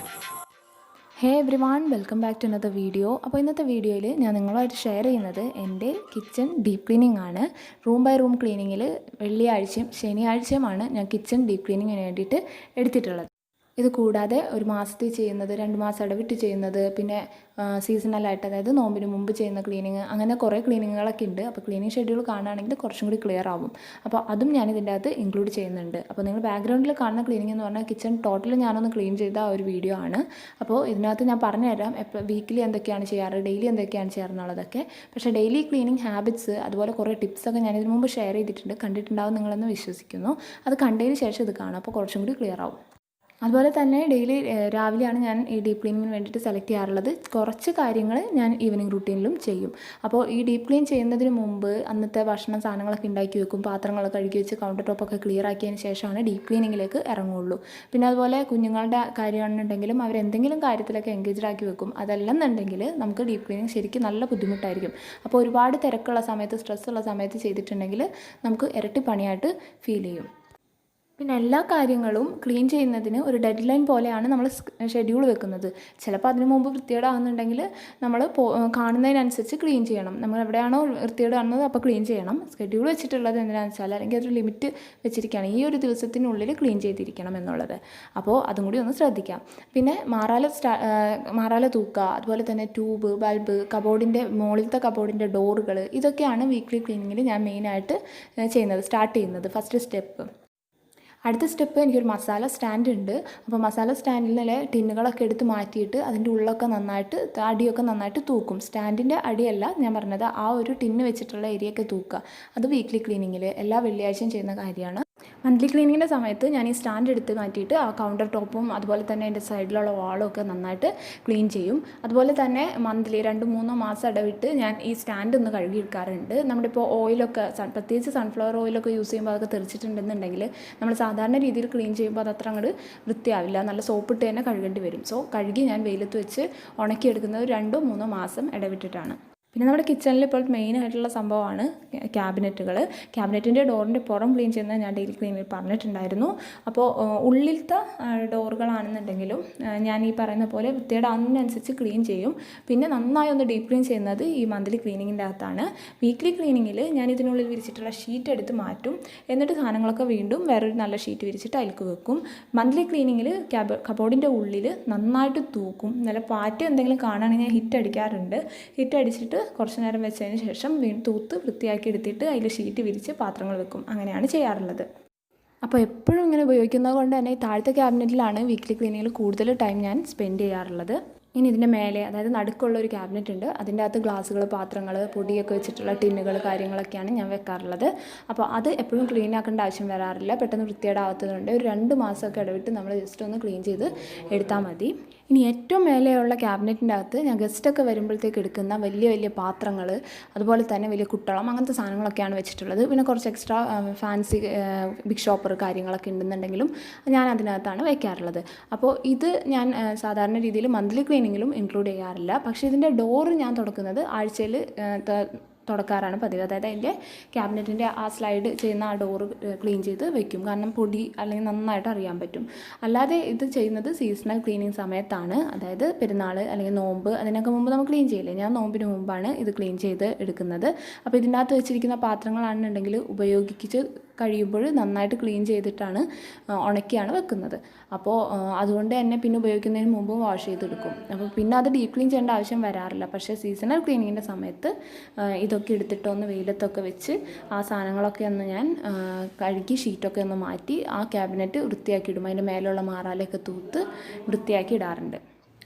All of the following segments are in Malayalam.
Hey everyone, welcome back to another video. അപ്പോൾ ഇന്നത്തെ വീഡിയോയിൽ ഞാൻ നിങ്ങളുമായിട്ട് ഷെയർ ചെയ്യുന്നത് എൻ്റെ കിച്ചൺ ഡീപ്പ് ക്ലീനിങ് ആണ്. റൂം ബൈ റൂം ക്ലീനിങ്ങിൽ വെള്ളിയാഴ്ചയും ശനിയാഴ്ചയുമാണ് ഞാൻ കിച്ചൺ ഡീപ്പ് ക്ലീനിങ്ങിന് വേണ്ടിയിട്ട് എടുത്തിട്ടുള്ളത്. ഇത് കൂടാതെ ഒരു മാസത്തിൽ ചെയ്യുന്നത്, 2 മാസം ഇടവിട്ട് ചെയ്യുന്നത്, പിന്നെ സീസണലായിട്ട് അതായത് നോമ്പിന് മുമ്പ് ചെയ്യുന്ന ക്ലീനിങ്, അങ്ങനെ കുറേ ക്ലീനിങ്ങുകളൊക്കെ ഉണ്ട്. അപ്പോൾ ക്ലീനിങ് ഷെഡ്യൂൾ കാണുകയാണെങ്കിൽ കുറച്ചും കൂടി ക്ലിയർ ആവും. അപ്പോൾ അതും ഞാൻ ഇതിൻ്റെ അകത്ത് ഇൻക്ലൂഡ് ചെയ്യുന്നുണ്ട്. അപ്പോൾ നിങ്ങൾ ബാക്ക്ഗ്രൗണ്ടിൽ കാണുന്ന ക്ലീനിങ് എന്ന് പറഞ്ഞാൽ കിച്ചൺ ടോട്ടൽ ഞാനൊന്ന് ക്ലീൻ ചെയ്ത ഒരു വീഡിയോ ആണ്. അപ്പോൾ ഇതിനകത്ത് ഞാൻ പറഞ്ഞുതരാം വീക്കിലി എന്തൊക്കെയാണ് ചെയ്യാറ്, ഡെയിലി എന്തൊക്കെയാണ് ചെയ്യാറ് എന്നുള്ളതൊക്കെ. പക്ഷേ ഡെയിലി ക്ലീനിങ് ഹാബിറ്റ്സ് അതുപോലെ കുറേ ടിപ്സൊക്കെ ഞാൻ ഇതിന് മുമ്പ് ഷെയർ ചെയ്തിട്ടുണ്ട്, കണ്ടിട്ടുണ്ടാവും നിങ്ങളെന്ന് വിശ്വസിക്കുന്നു. അത് കണ്ടതിന് ശേഷം ഇത് കാണാം, അപ്പോൾ കുറച്ചും കൂടി ക്ലിയർ ആവും. അതുപോലെ തന്നെ ഡെയിലി രാവിലെയാണ് ഞാൻ ഈ ഡീപ്പ് ക്ലീനിങ്ങിന് വേണ്ടിയിട്ട് സെലക്ട് ചെയ്യാറുള്ളത്. കുറച്ച് കാര്യങ്ങൾ ഞാൻ ഈവനിങ് റുട്ടീനിലും ചെയ്യും. അപ്പോൾ ഈ ഡീപ്പ് ക്ലീൻ ചെയ്യുന്നതിന് മുമ്പ് അന്നത്തെ ഭക്ഷണ സാധനങ്ങളൊക്കെ ഉണ്ടാക്കി വെക്കും, പാത്രങ്ങളൊക്കെ കഴുകി വെച്ച് കൗണ്ടർ ടോപ്പൊക്കെ ക്ലിയർ ആക്കിയതിന് ശേഷമാണ് ഡീപ്പ് ക്ലീനിങ്ങിലേക്ക് ഇറങ്ങുള്ളൂ. പിന്നെ അതുപോലെ കുഞ്ഞുങ്ങളുടെ കാര്യമാണെന്നുണ്ടെങ്കിലും അവരെന്തെങ്കിലും കാര്യത്തിലൊക്കെ എൻഗേജ്ഡ് ആക്കി വെക്കും. അതല്ലെന്നുണ്ടെങ്കിൽ നമുക്ക് ഡീപ്പ് ക്ലീനിങ് ശരിക്കും നല്ല ബുദ്ധിമുട്ടായിരിക്കും. അപ്പോൾ ഒരുപാട് തിരക്കുള്ള സമയത്ത്, സ്ട്രെസ്സുള്ള സമയത്ത് ചെയ്തിട്ടുണ്ടെങ്കിൽ നമുക്ക് ഇരട്ടി പണിയായിട്ട് ഫീൽ ചെയ്യും. പിന്നെ എല്ലാ കാര്യങ്ങളും ക്ലീൻ ചെയ്യുന്നതിന് ഒരു ഡെഡ് ലൈൻ പോലെയാണ് നമ്മൾ ഷെഡ്യൂൾ വെക്കുന്നത്. ചിലപ്പോൾ അതിന് മുമ്പ് വൃത്തികേടാകുന്നുണ്ടെങ്കിൽ നമ്മൾ കാണുന്നതിനനുസരിച്ച് ക്ലീൻ ചെയ്യണം. നമ്മൾ എവിടെയാണോ വൃത്തികേട് കാണുന്നത് അപ്പോൾ ക്ലീൻ ചെയ്യണം. ഷെഡ്യൂൾ വെച്ചിട്ടുള്ളത് എന്തിനാണെന്ന് വെച്ചാൽ, അല്ലെങ്കിൽ അതൊരു ലിമിറ്റ് വെച്ചിരിക്കുകയാണ്, ഈ ഒരു ദിവസത്തിനുള്ളിൽ ക്ലീൻ ചെയ്തിരിക്കണം എന്നുള്ളത്. അപ്പോൾ അതും കൂടി ഒന്ന് ശ്രദ്ധിക്കാം. പിന്നെ മാറാല തൂക്കുക, അതുപോലെ തന്നെ ട്യൂബ്, ബൾബ്, കബോർഡിൻ്റെ മുകളിലത്തെ കബോർഡിൻ്റെ ഡോറുകൾ, ഇതൊക്കെയാണ് വീക്ക്ലി ക്ലീനിങ്ങിൽ ഞാൻ മെയിനായിട്ട് സ്റ്റാർട്ട് ചെയ്യുന്നത്, ഫസ്റ്റ് സ്റ്റെപ്പ്. അടുത്ത സ്റ്റെപ്പ്, എനിക്കൊരു മസാല സ്റ്റാൻഡ് ഉണ്ട്. അപ്പോൾ മസാല സ്റ്റാൻഡിലെ ടിന്നുകളൊക്കെ എടുത്ത് മാറ്റിയിട്ട് അതിൻ്റെ ഉള്ളൊക്കെ നന്നായിട്ട്, അടിയൊക്കെ നന്നായിട്ട് തൂക്കും. സ്റ്റാൻഡിൻ്റെ അടിയല്ല ഞാൻ പറഞ്ഞത്, ആ ഒരു ടിന്ന് വെച്ചിട്ടുള്ള ഏരിയയൊക്കെ തൂക്കുക. അത് വീക്ക്ലി ക്ലീനിങ്ങിൽ എല്ലാ വെള്ളിയാഴ്ചയും ചെയ്യുന്ന കാര്യമാണ്. മന്ത്ലി ക്ലീനിങ്ങിൻ്റെ സമയത്ത് ഞാൻ ഈ സ്റ്റാൻഡ് എടുത്ത് മാറ്റിയിട്ട് ആ കൗണ്ടർ ടോപ്പും അതുപോലെ തന്നെ അതിൻ്റെ സൈഡിലുള്ള വാളും ഒക്കെ നന്നായിട്ട് ക്ലീൻ ചെയ്യും. അതുപോലെ തന്നെ മന്ത്ലി 2-3 മാസം ഇടവിട്ട് ഞാൻ ഈ സ്റ്റാൻഡ് ഒന്ന് കഴുകിയെടുക്കാറുണ്ട്. നമ്മുടെ ഇപ്പോൾ ഓയിലൊക്കെ, പ്രത്യേകിച്ച് സൺഫ്ലവർ ഓയിലൊക്കെ യൂസ് ചെയ്യുമ്പോൾ അതൊക്കെ തെറിച്ചിട്ടുണ്ടെന്നുണ്ടെങ്കിൽ നമ്മൾ സാധാരണ രീതിയിൽ ക്ലീൻ ചെയ്യുമ്പോൾ അത് അത്ര അങ്ങോട്ട് വൃത്തിയാവില്ല, നല്ല സോപ്പിട്ട് തന്നെ കഴുകേണ്ടി വരും. സോ കഴുകി ഞാൻ വെയിലത്ത് വെച്ച് ഉണക്കിയെടുക്കുന്നത് 2-3 മാസം ഇടവിട്ടിട്ടാണ്. പിന്നെ നമ്മുടെ കിച്ചണിൽ ഇപ്പോൾ മെയിനായിട്ടുള്ള സംഭവമാണ് ക്യാബിനറ്റിൻ്റെ ഡോറിൻ്റെ പുറം ക്ലീൻ ചെയ്യുന്നത് ഞാൻ ഡെയിലി ക്ലീനിൽ പറഞ്ഞിട്ടുണ്ടായിരുന്നു. അപ്പോൾ ഉള്ളിലത്തെ ഡോറുകളാണെന്നുണ്ടെങ്കിലും ഞാൻ ഈ പറയുന്ന പോലെ വൃത്തികേടാകുന്നതിനനുസരിച്ച് ക്ലീൻ ചെയ്യും. പിന്നെ നന്നായി ഒന്ന് ഡീപ്പ് ക്ലീൻ ചെയ്യുന്നത് ഈ മന്ത്ലി ക്ലീനിങ്ങിൻ്റെ അകത്താണ്. വീക്ക്ലി ക്ലീനിങ്ങിൽ ഞാൻ ഇതിനുള്ളിൽ വിരിച്ചിട്ടുള്ള ഷീറ്റ് എടുത്ത് മാറ്റും, എന്നിട്ട് സാധനങ്ങളൊക്കെ വീണ്ടും വേറൊരു നല്ല ഷീറ്റ് വിരിച്ചിട്ട് അതിലേക്ക് വെക്കും. മന്ത്ലി ക്ലീനിങ്ങിൽ കബോർഡിൻ്റെ ഉള്ളിൽ നന്നായിട്ട് തൂക്കും. നല്ല പാറ്റ് എന്തെങ്കിലും കാണുകയാണെങ്കിൽ ഞാൻ ഹിറ്റ് അടിക്കാറുണ്ട്. ഹിറ്റ് അടിച്ചിട്ട് കുറച്ച് നേരം വെച്ചതിന് ശേഷം വീണ്ടും തൂത്ത് വൃത്തിയാക്കി എടുത്തിട്ട് അതിൽ ഷീറ്റ് വിരിച്ച് പാത്രങ്ങൾ വെക്കും. അങ്ങനെയാണ് ചെയ്യാറുള്ളത്. അപ്പോൾ എപ്പോഴും ഇങ്ങനെ ഉപയോഗിക്കുന്നത് കൊണ്ട് തന്നെ ഈ താഴത്തെ ക്യാബിനറ്റിലാണ് വീക്ക്ലി ക്ലീനിങ്ങിൽ കൂടുതൽ ടൈം ഞാൻ സ്പെൻഡ് ചെയ്യാറുള്ളത്. ഇനി ഇതിൻ്റെ മേലെ, അതായത് നടുക്കുള്ള ഒരു ക്യാബിനറ്റ് ഉണ്ട്. അതിൻ്റെ അകത്ത് ഗ്ലാസ്സുകൾ, പാത്രങ്ങൾ, പൊടിയൊക്കെ വെച്ചിട്ടുള്ള ടിന്നുകൾ, കാര്യങ്ങളൊക്കെയാണ് ഞാൻ വെക്കാറുള്ളത്. അപ്പോൾ അത് എപ്പോഴും ക്ലീൻ ആക്കേണ്ട ആവശ്യം വരാറില്ല, പെട്ടെന്ന് വൃത്തികേടാവാത്തതുകൊണ്ട് ഒരു 2 മാസമൊക്കെ ഇടവിട്ട് നമ്മൾ ജസ്റ്റ് ഒന്ന് ക്ലീൻ ചെയ്ത് എടുത്താൽ മതി. ഇനി ഏറ്റവും മേലെയുള്ള ക്യാബിനറ്റിൻ്റെ അകത്ത് ഞാൻ ഗസ്റ്റൊക്കെ വരുമ്പോഴത്തേക്ക് എടുക്കുന്ന വലിയ വലിയ പാത്രങ്ങൾ, അതുപോലെ തന്നെ വലിയ കുട്ടളം, അങ്ങനത്തെ സാധനങ്ങളൊക്കെയാണ് വെച്ചിട്ടുള്ളത്. പിന്നെ കുറച്ച് എക്സ്ട്രാ ഫാൻസി ബിഗ് ഷോപ്പർ കാര്യങ്ങളൊക്കെ ഉണ്ടെന്നുണ്ടെങ്കിലും ഞാൻ അതിനകത്താണ് വയ്ക്കാറുള്ളത്. അപ്പോൾ ഇത് ഞാൻ സാധാരണ രീതിയിൽ മന്ത്ലി ക്ലീനിങ്ങിലും ഇൻക്ലൂഡ് ചെയ്യാറില്ല. പക്ഷേ ഇതിൻ്റെ ഡോറ് ഞാൻ തുടക്കുന്നത് ആഴ്ചയിൽ തുടക്കാറാണ് പതിവ്. അതായത് അതിൻ്റെ ക്യാബിനറ്റിൻ്റെ ആ സ്ലൈഡ് ചെയ്യുന്ന ആ ഡോറ് ക്ലീൻ ചെയ്ത് വെക്കും. കാരണം പൊടി അല്ലെങ്കിൽ നന്നായിട്ട് അറിയാൻ പറ്റും. അല്ലാതെ ഇത് ചെയ്യുന്നത് സീസണൽ ക്ലീനിങ് സമയത്താണ്. അതായത് പെരുന്നാൾ അല്ലെങ്കിൽ നോമ്പ്, അതിനൊക്കെ മുമ്പ് നമ്മൾ ക്ലീൻ ചെയ്യില്ലേ, ഞാൻ നോമ്പിന് മുമ്പാണ് ഇത് ക്ലീൻ ചെയ്ത് എടുക്കുന്നത്. അപ്പോൾ ഇതിൻ്റെ അകത്ത് വെച്ചിരിക്കുന്ന പാത്രങ്ങളാണെന്നുണ്ടെങ്കിൽ ഉപയോഗിച്ച് കഴിയുമ്പോൾ നന്നായിട്ട് ക്ലീൻ ചെയ്തിട്ടാണ് ഉണക്കിയാണ് വെക്കുന്നത്. അപ്പോൾ അതുകൊണ്ട് തന്നെ പിന്നെ ഉപയോഗിക്കുന്നതിന് മുമ്പ് വാഷ് ചെയ്തെടുക്കും. അപ്പോൾ പിന്നെ അത് ഡീപ്പ് ക്ലീൻ ചെയ്യേണ്ട ആവശ്യം വരാറില്ല. പക്ഷേ സീസണൽ ക്ലീനിങ്ങിൻ്റെ സമയത്ത് ഇതൊക്കെ എടുത്തിട്ടൊന്ന് വെയിലത്തൊക്കെ വെച്ച് ആ സാധനങ്ങളൊക്കെ ഒന്ന് ഞാൻ കഴുകി ഷീറ്റൊക്കെ ഒന്ന് മാറ്റി ആ ക്യാബിനറ്റ് വൃത്തിയാക്കി ഇടും. അതിൻ്റെ മേലുള്ള മാറാലയൊക്കെ തൂത്ത് വൃത്തിയാക്കി ഇടാറുണ്ട്.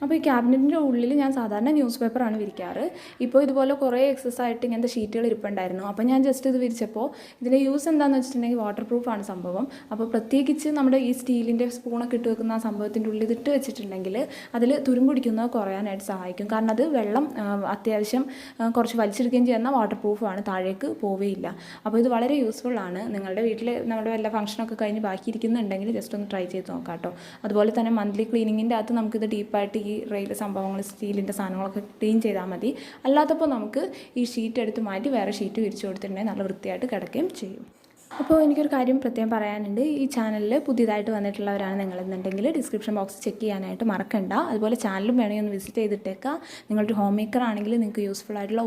അപ്പോൾ ഈ ക്യാബിനറ്റിൻ്റെ ഉള്ളിൽ ഞാൻ സാധാരണ ന്യൂസ് പേപ്പറാണ് വിരിക്കാറ്. ഇപ്പോൾ ഇതുപോലെ കുറേ എക്സസ് ആയിട്ട് ഇങ്ങനത്തെ ഷീറ്റുകൾ ഇരിപ്പുണ്ടായിരുന്നു. അപ്പോൾ ഞാൻ ജസ്റ്റ് ഇത് വിരിച്ചപ്പോൾ ഇതിൻ്റെ യൂസ് എന്താണെന്ന് വെച്ചിട്ടുണ്ടെങ്കിൽ വാട്ടർ പ്രൂഫാണ് സംഭവം. അപ്പോൾ പ്രത്യേകിച്ച് നമ്മുടെ ഈ സ്റ്റീലിൻ്റെ സ്പൂണൊക്കെ ഇട്ട് വെക്കുന്ന ആ സംഭവത്തിൻ്റെ ഉള്ളിൽ ഇതിട്ട് വെച്ചിട്ടുണ്ടെങ്കിൽ അതിൽ തുരുമ്പ് കുറയാനായിട്ട് സഹായിക്കും. കാരണം അത് വെള്ളം അത്യാവശ്യം കുറച്ച് വലിച്ചെടുക്കുകയും ചെയ്യുന്ന വാട്ടർ പ്രൂഫാണ്, താഴേക്ക് പോവുകയില്ല. അപ്പോൾ ഇത് വളരെ യൂസ്ഫുള്ളാണ്. നിങ്ങളുടെ വീട്ടിൽ നമ്മുടെ വല്ല ഫംഗ്ഷനൊക്കെ കഴിഞ്ഞ് ബാക്കിയിരിക്കുന്നുണ്ടെങ്കിൽ ജസ്റ്റ് ഒന്ന് ട്രൈ ചെയ്ത് നോക്കാം കേട്ടോ. അതുപോലെ തന്നെ മന്ത്ലി ക്ലീനിങ്ങിൻ്റെ അകത്ത് നമുക്കിത് ഡീപ്പായിട്ട് ഈ റെയിൽ സംഭവങ്ങൾ, സ്റ്റീലിൻ്റെ സാധനങ്ങളൊക്കെ ക്ലീൻ ചെയ്താൽ മതി. അല്ലാത്തപ്പോൾ നമുക്ക് ഈ ഷീറ്റ് എടുത്ത് മാറ്റി വേറെ ഷീറ്റ് വിരിച്ചു കൊടുത്തിട്ടുണ്ടെങ്കിൽ നല്ല വൃത്തിയായിട്ട് കിടക്കുകയും ചെയ്യും. അപ്പോൾ എനിക്കൊരു കാര്യം പ്രത്യേകം പറയാനുണ്ട്. ഈ ചാനലിൽ പുതിയതായിട്ട് വന്നിട്ടുള്ളവരാണ് നിങ്ങളെന്നുണ്ടെങ്കിൽ ഡിസ്ക്രിപ്ഷൻ ബോക്സ് ചെക്ക് ചെയ്യാനായിട്ട് മറക്കണ്ട. അതുപോലെ ചാനലും വേണമെങ്കിൽ ഒന്ന് വിസിറ്റ് ചെയ്തിട്ടേക്കാം. നിങ്ങളൊരു ഹോം മേക്കർ ആണെങ്കിൽ നിങ്ങൾക്ക് യൂസ്ഫുൾ ആയിട്ടുള്ള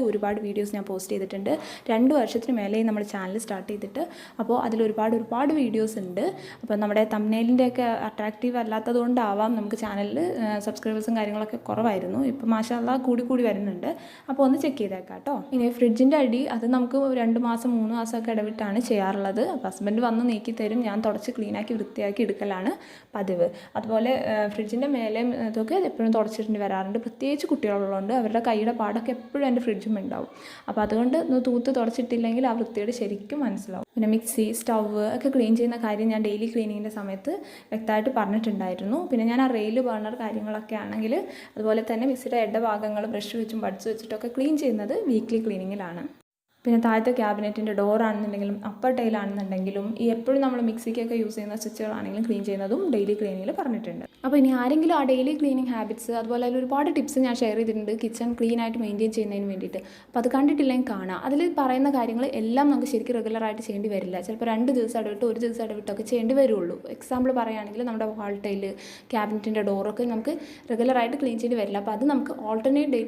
ഒരുപാട് വീഡിയോസ് ഞാൻ പോസ്റ്റ് ചെയ്തിട്ടുണ്ട്. 2 വർഷത്തിന് മേലെയും നമ്മൾ ചാനൽ സ്റ്റാർട്ട് ചെയ്തിട്ട്. അപ്പോൾ അതിൽ ഒരുപാട് വീഡിയോസ് ഉണ്ട്. അപ്പോൾ നമ്മുടെ തംബ്നെയിലിൻ്റെയൊക്കെ അട്രാക്റ്റീവ് അല്ലാത്തതുകൊണ്ടാവാം നമുക്ക് ചാനലിൽ സബ്സ്ക്രൈബേഴ്സും കാര്യങ്ങളൊക്കെ കുറവായിരുന്നു. ഇപ്പോൾ മാഷാല്ലാ കൂടി വരുന്നുണ്ട്. അപ്പോൾ ഒന്ന് ചെക്ക് ചെയ്തേക്കാം കേട്ടോ. ഇനി ഫ്രിഡ്ജിൻ്റെ അടി അത് നമുക്ക് 2 മാസം 3 മാസമൊക്കെ ഇടവിട്ടാണ് ചെയ്യാറുള്ളത്. അപ്പോൾ ഹസ്ബൻഡ് വന്ന് നീക്കി തരും. ഞാൻ തുടച്ച് ക്ലീനാക്കി വൃത്തിയാക്കി എടുക്കലാണ് പതിവ്. അതുപോലെ ഫ്രിഡ്ജിൻ്റെ മേലെയും ഇതൊക്കെ എപ്പോഴും തുടച്ചിട്ട് വരാറുണ്ട്. പ്രത്യേകിച്ച് കുട്ടികളുള്ളതുകൊണ്ട് അവരുടെ കൈയുടെ പാടൊക്കെ എപ്പോഴും എൻ്റെ ഫ്രിഡ്ജും ഉണ്ടാവും. അപ്പോൾ അതുകൊണ്ട് തൂത്ത് തുടച്ചിട്ടില്ലെങ്കിൽ ആ വൃത്തിയോട് ശരിക്കും മനസ്സിലാവും. പിന്നെ മിക്സി, സ്റ്റവ് ഒക്കെ ക്ലീൻ ചെയ്യുന്ന കാര്യം ഞാൻ ഡെയിലി ക്ലീനിങ്ങിൻ്റെ സമയത്ത് വ്യക്തമായിട്ട് പറഞ്ഞിട്ടുണ്ടായിരുന്നു. പിന്നെ ഞാൻ ആ റെയിൽ ബർണർ കാര്യങ്ങളൊക്കെ ആണെങ്കിൽ അതുപോലെ തന്നെ മിക്സിയുടെ ഇടഭാഗങ്ങൾ ബ്രഷ് വെച്ചും ബഡ്സ് വെച്ചിട്ടൊക്കെ ക്ലീൻ ചെയ്യുന്നത് വീക്ക്ലി ക്ലീനിങ്ങിലാണ്. പിന്നെ താഴത്തെ ക്യാബിനറ്റിൻ്റെ ഡോറാണെന്നുണ്ടെങ്കിലും അപ്പർ ടൈലാണെന്നുണ്ടെങ്കിലും ഈ എപ്പോഴും നമ്മൾ മിക്സിക്കൊക്കെ യൂസ് ചെയ്യുന്ന സ്വിച്ചുകളാണെങ്കിലും ക്ലീൻ ചെയ്യുന്നതും ഡെയിലി ക്ലീനിങ്ങിൽ പറഞ്ഞിട്ടുണ്ട്. അപ്പോൾ ഇനി ആരെങ്കിലും ആ ഡെയിലി ക്ലീനിങ് ഹാബിറ്റ്സ് അതുപോലെ അതിൽ ഒരുപാട് ടിപ്സ് ഞാൻ ഷെയർ ചെയ്തിട്ടുണ്ട് കിച്ചൺ ക്ലീനായിട്ട് മെയിൻറ്റെയിൻ ചെയ്യുന്നതിന് വേണ്ടിയിട്ട്. അപ്പോൾ അത് കണ്ടിട്ടില്ലെങ്കിൽ കാണാം. അതിൽ പറയുന്ന കാര്യങ്ങൾ എല്ലാം നമുക്ക് ശരിക്കും റെഗുലറായിട്ട് ചെയ്യേണ്ടി വരില്ല. ചിലപ്പോൾ 2 ദിവസം ഇടവിട്ട് 1 ദിവസം ഇടവിട്ടൊക്കെ ചെയ്യേണ്ടി വരുള്ളൂ. എക്സാമ്പിൾ പറയുകയാണെങ്കിൽ നമ്മുടെ വാൾ ടൈൽ, ക്യാബിനറ്റിൻ്റെ ഡോറൊക്കെ നമുക്ക് റെഗുലറായിട്ട് ക്ലീൻ ചെയ്യേണ്ടി വരില്ല. അപ്പോൾ അത് നമുക്ക് ഓൾട്ടർനേറ്റ് ഡേ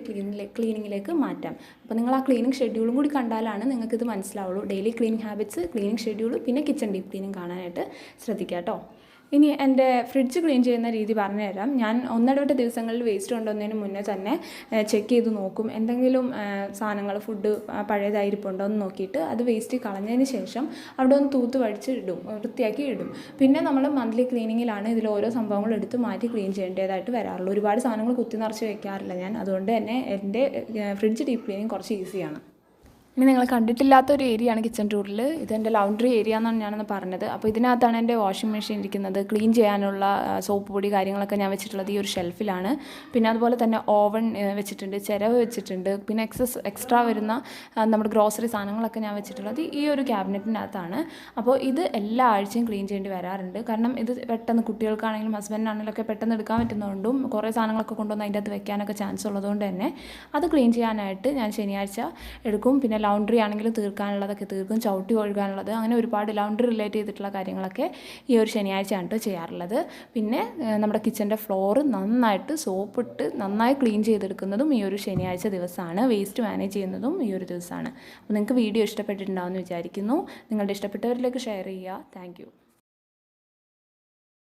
ക്ലീനിങ്ങിലേക്ക് മാറ്റാം. അപ്പോൾ നിങ്ങൾ ആ ക്ലീനിങ് ഷെഡ്യൂളും കൂടി കണ്ടാലാണ് നിങ്ങൾക്കിത് മനസ്സിലാവുള്ളൂ. Daily cleaning habits, cleaning schedule, പിന്നെ കിച്ചൺ ഡീപ്പ് ക്ലീനിങ് കാണാനായിട്ട് ശ്രദ്ധിക്കുക കേട്ടോ. ഇനി എൻ്റെ ഫ്രിഡ്ജ് ക്ലീൻ ചെയ്യുന്ന രീതി പറഞ്ഞുതരാം. ഞാൻ 1-2 ദിവസങ്ങളിൽ വേസ്റ്റ് കൊണ്ടുവന്നതിന് മുന്നേ തന്നെ ചെക്ക് ചെയ്ത് നോക്കും. എന്തെങ്കിലും സാധനങ്ങൾ ഫുഡ് പഴയതായിരിപ്പുണ്ടോ എന്ന് നോക്കിയിട്ട് അത് വേസ്റ്റ് കളഞ്ഞതിന് ശേഷം അവിടെ ഒന്ന് തൂത്ത് വടിച്ച് ഇടും, വൃത്തിയാക്കി ഇടും. പിന്നെ നമ്മൾ മന്ത്ലി ക്ലീനിങ്ങിലാണ് ഇതിൽ ഓരോ സംഭവങ്ങളും എടുത്ത് മാറ്റി ക്ലീൻ ചെയ്യേണ്ടതായിട്ട് വരാറുള്ളൂ. ഒരുപാട് സാധനങ്ങൾ കുത്തി നിറച്ച് വെക്കാറില്ല ഞാൻ. അതുകൊണ്ട് തന്നെ എൻ്റെ ഫ്രിഡ്ജ് ഡീപ്പ് ക്ലീനിങ് കുറച്ച് ഈസിയാണ്. ഇനി നിങ്ങൾ കണ്ടിട്ടില്ലാത്തൊരു ഏരിയയാണ് കിച്ചൺ ടൂറിൽ. ഇതെൻ്റെ ലൗണ്ടറി ഏരിയ എന്നാണ് ഞാനൊന്ന് പറഞ്ഞത്. അപ്പോൾ ഇതിനകത്താണ് എൻ്റെ വാഷിംഗ് മെഷീൻ ഇരിക്കുന്നത്. ക്ലീൻ ചെയ്യാനുള്ള സോപ്പ് പൊടി കാര്യങ്ങളൊക്കെ ഞാൻ വെച്ചിട്ടുള്ളത് ഈ ഒരു ഷെൽഫിലാണ്. പിന്നെ അതുപോലെ തന്നെ ഓവൻ വെച്ചിട്ടുണ്ട്, ചിരവ് വെച്ചിട്ടുണ്ട്. പിന്നെ എക്സ്ട്രാ വരുന്ന നമ്മുടെ ഗ്രോസറി സാധനങ്ങളൊക്കെ ഞാൻ വെച്ചിട്ടുള്ളത് ഈ ഒരു ക്യാബിനറ്റിനകത്താണ്. അപ്പോൾ ഇത് എല്ലാ ആഴ്ചയും ക്ലീൻ ചെയ്യേണ്ടി വരാറുണ്ട്. കാരണം ഇത് പെട്ടെന്ന് കുട്ടികൾക്കാണെങ്കിലും ഹസ്ബൻഡിനാണെങ്കിലും ഒക്കെ പെട്ടെന്ന് എടുക്കാൻ പറ്റുന്നതുകൊണ്ടും കുറേ സാധനങ്ങളൊക്കെ കൊണ്ടുവന്ന് അതിൻ്റെ അകത്ത് വെക്കാനൊക്കെ ചാൻസ് ഉള്ളതുകൊണ്ട് തന്നെ അത് ക്ലീൻ ചെയ്യാനായിട്ട് ഞാൻ ശനിയാഴ്ച എടുക്കും. പിന്നെ ലൗണ്ടറി ആണെങ്കിൽ തീർക്കാനുള്ളതൊക്കെ തീർക്കും, ചവിട്ടി ഒഴുകാനുള്ളത്, അങ്ങനെ ഒരുപാട് ലൗണ്ടറി റിലേറ്റ് ചെയ്തിട്ടുള്ള കാര്യങ്ങളൊക്കെ ഈ ഒരു ശനിയാഴ്ചയാണ് കേട്ടോ ചെയ്യാറുള്ളത്. പിന്നെ നമ്മുടെ കിച്ചൻ്റെ ഫ്ലോർ നന്നായിട്ട് സോപ്പിട്ട് നന്നായി ക്ലീൻ ചെയ്തെടുക്കുന്നതും ഈ ഒരു ശനിയാഴ്ച ദിവസമാണ്. വേസ്റ്റ് മാനേജ് ചെയ്യുന്നതും ഈ ഒരു ദിവസമാണ്. അപ്പോൾ നിങ്ങൾക്ക് വീഡിയോ ഇഷ്ടപ്പെട്ടിട്ടുണ്ടാവുമെന്ന് വിചാരിക്കുന്നു. നിങ്ങളുടെ ഇഷ്ടപ്പെട്ടവരിലേക്ക് ഷെയർ ചെയ്യുക. താങ്ക്